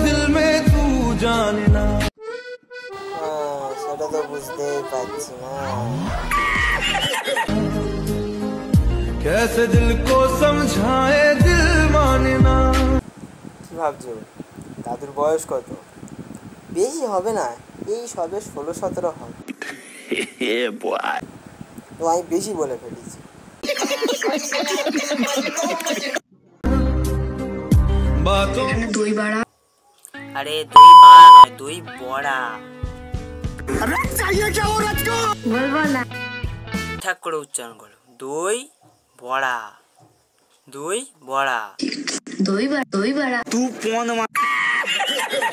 दिल में तू जानना। সেটা তো বুঝতেই পারছি না। कैसे दिल को समझाए दिल मानना। কি ভাবছো দাদুর বয়স কত? বেশি হবে না, এই সবে 16-17 হবে। তো আমি বেশি বলে ফেলেছি। দই বড়া। আরে দই বড়া নয়, দই বড়া। বলবো না, ঠিক করে উচ্চারণ করো। দই বড়া, দই বড়া। দই বড়া। तू फोन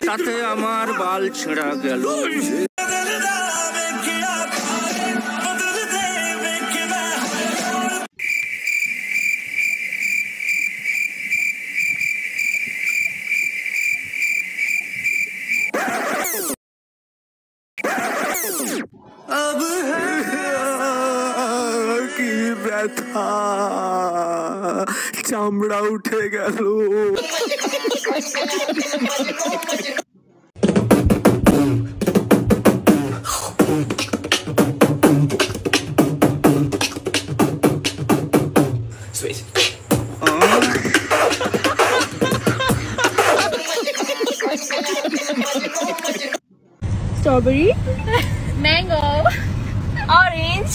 তাতে আমার বাল ছেঁড়া গেল। কি ব্যথা, চামড়া উঠে গেল। स्ट्रॉबेरी, मैंगो, ऑरेंज,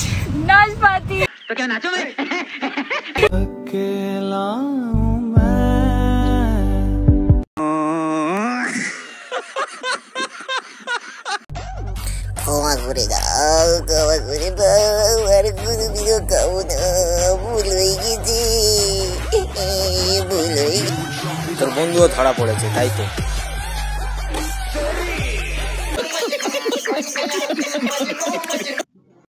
नाशपाती। तो क्या नाचो मैं? अकेला हूँ मैं। ক্ষমা করে দাও, ক্ষমা করে দাও, আর কোনোদিনও খাবো না। ভুল হয়ে গেছে, ভুল হয়ে গেছে। তোর বন্ধুও ধরা পড়েছে, তাই তো?